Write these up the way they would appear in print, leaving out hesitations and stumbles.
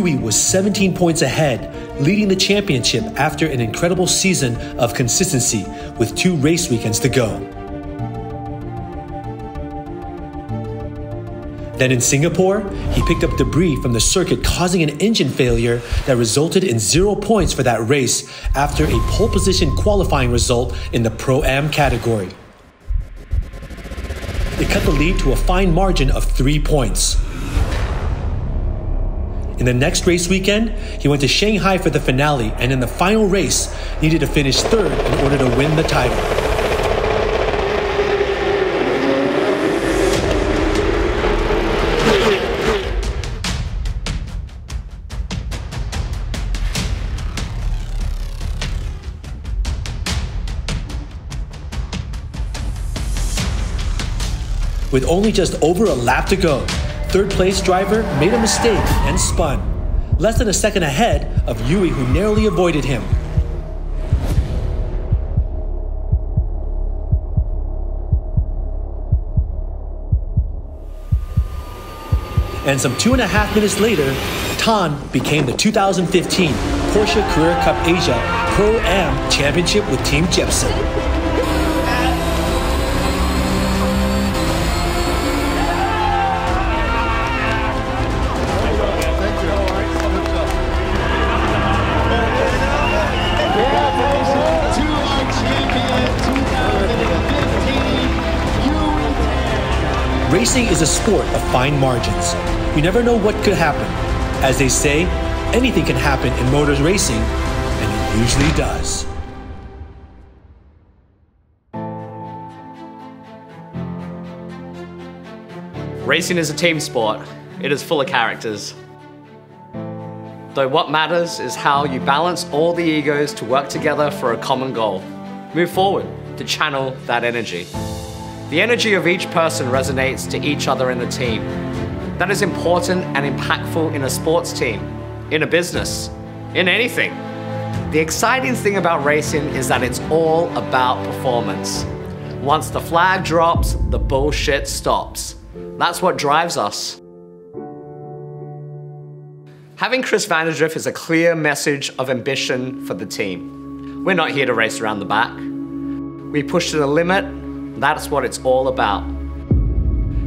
Yuey was 17 points ahead, leading the championship after an incredible season of consistency with 2 race weekends to go. Then in Singapore, he picked up debris from the circuit, causing an engine failure that resulted in 0 points for that race after a pole position qualifying result in the Pro-Am category. It cut the lead to a fine margin of 3 points. In the next race weekend, he went to Shanghai for the finale, and in the final race, needed to finish 3rd in order to win the title. With only just over a lap to go, 3rd place driver made a mistake and spun, less than a second ahead of Yuey, who narrowly avoided him. And some 2.5 minutes later, Tan became the 2015 Porsche Carrera Cup Asia Pro-Am Championship with Team Jepsen. Racing is a sport of fine margins. You never know what could happen. As they say, anything can happen in motors racing, and it usually does. Racing is a team sport. It is full of characters. Though what matters is how you balance all the egos to work together for a common goal. Move forward to channel that energy. The energy of each person resonates to each other in the team. That is important and impactful in a sports team, in a business, in anything. The exciting thing about racing is that it's all about performance. Once the flag drops, the bullshit stops. That's what drives us. Having Chris Vanderdrift is a clear message of ambition for the team. We're not here to race around the back. We push to the limit. That's what it's all about.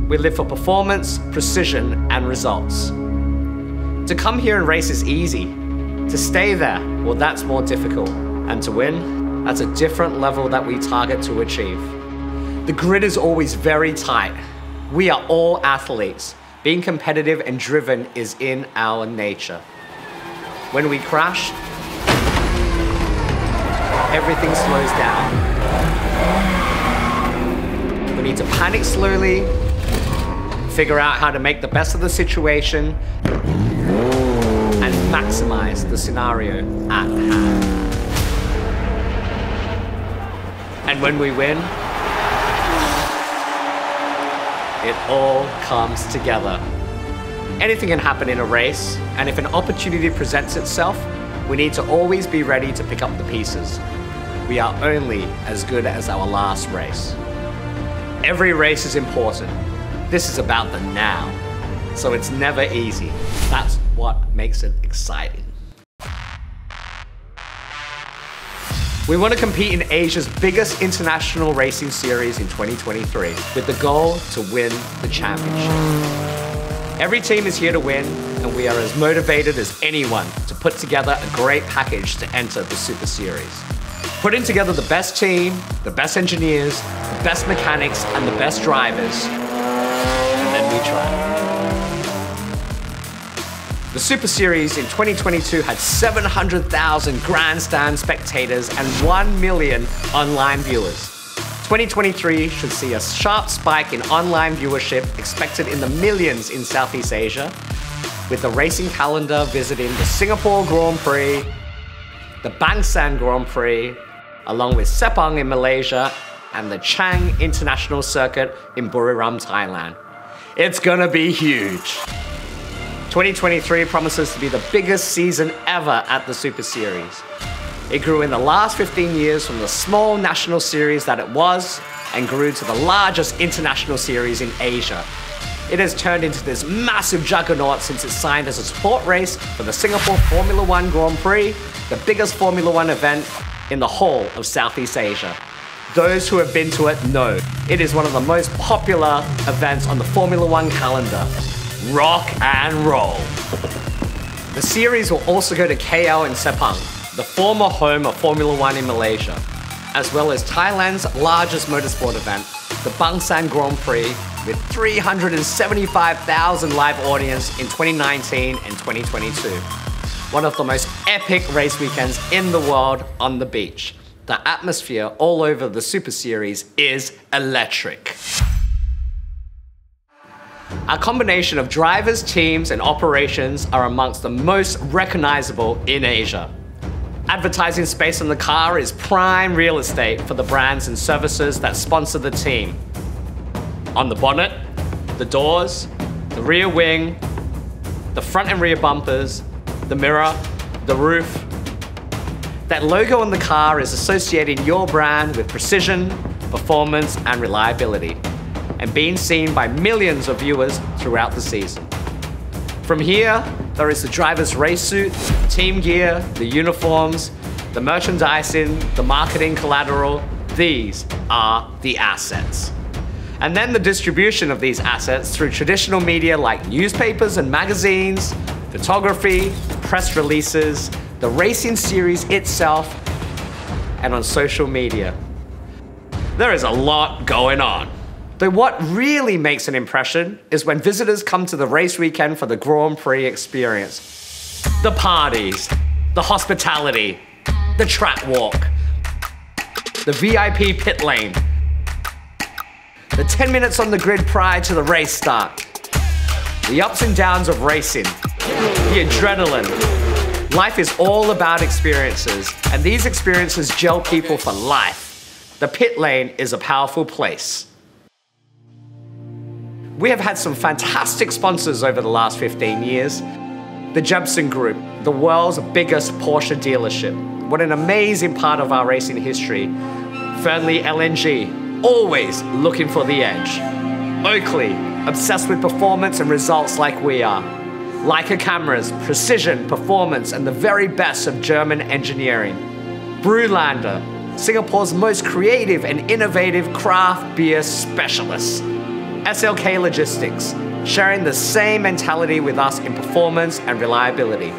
We live for performance, precision, and results. To come here and race is easy. To stay there, well, that's more difficult. And to win, that's a different level that we target to achieve. The grid is always very tight. We are all athletes. Being competitive and driven is in our nature. When we crash, everything slows down. We need to panic slowly, figure out how to make the best of the situation, and maximize the scenario at hand. And when we win, it all comes together. Anything can happen in a race, and if an opportunity presents itself, we need to always be ready to pick up the pieces. We are only as good as our last race. Every race is important. This is about the now, so it's never easy. That's what makes it exciting. We want to compete in Asia's biggest international racing series in 2023 with the goal to win the championship. Every team is here to win, and we are as motivated as anyone to put together a great package to enter the Super Series. Putting together the best team, the best engineers, the best mechanics, and the best drivers, and then we try. The Super Series in 2022 had 700,000 grandstand spectators and 1 million online viewers. 2023 should see a sharp spike in online viewership expected in the millions in Southeast Asia, with the racing calendar visiting the Singapore Grand Prix, the BANGSAEN Grand Prix, along with SEPANG in Malaysia and the Chang International Circuit in Buriram, Thailand. It's gonna be huge. 2023 promises to be the biggest season ever at the Super Series. It grew in the last 15 years from the small national series that it was and grew to the largest international series in Asia. It has turned into this massive juggernaut since it signed as a support race for the Singapore Formula One Grand Prix, the biggest Formula One event in the whole of Southeast Asia. Those who have been to it know it is one of the most popular events on the Formula One calendar. Rock and roll. The series will also go to KL in Sepang, the former home of Formula One in Malaysia, as well as Thailand's largest motorsport event, the BANGSAEN Grand Prix, with 375,000 live audience in 2019 and 2022. One of the most epic race weekends in the world on the beach. The atmosphere all over the Super Series is electric. Our combination of drivers, teams, and operations are amongst the most recognizable in Asia. Advertising space in the car is prime real estate for the brands and services that sponsor the team. On the bonnet, the doors, the rear wing, the front and rear bumpers, the mirror, the roof. That logo on the car is associating your brand with precision, performance, and reliability, and being seen by millions of viewers throughout the season. From here, there is the driver's race suit, team gear, the uniforms, the merchandising, the marketing collateral. These are the assets. And then the distribution of these assets through traditional media like newspapers and magazines, photography, press releases, the racing series itself, and on social media. There is a lot going on. Though what really makes an impression is when visitors come to the race weekend for the Grand Prix experience. The parties, the hospitality, the track walk, the VIP pit lane, the 10 minutes on the grid prior to the race start, the ups and downs of racing, the adrenaline. Life is all about experiences, and these experiences gel people for life. The pit lane is a powerful place. We have had some fantastic sponsors over the last 15 years. The Jebsen Group, the world's biggest Porsche dealership. What an amazing part of our racing history. Fernley LNG, always looking for the edge. Oakley, obsessed with performance and results like we are. Leica cameras, precision, performance, and the very best of German engineering. Brewlander, Singapore's most creative and innovative craft beer specialists. SLK Logistics, sharing the same mentality with us in performance and reliability.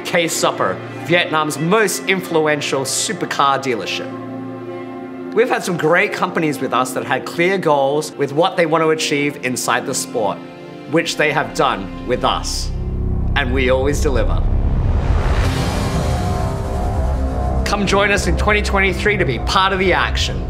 K-Supper, Vietnam's most influential supercar dealership. We've had some great companies with us that had clear goals with what they want to achieve inside the sport, which they have done with us. And we always deliver. Come join us in 2023 to be part of the action.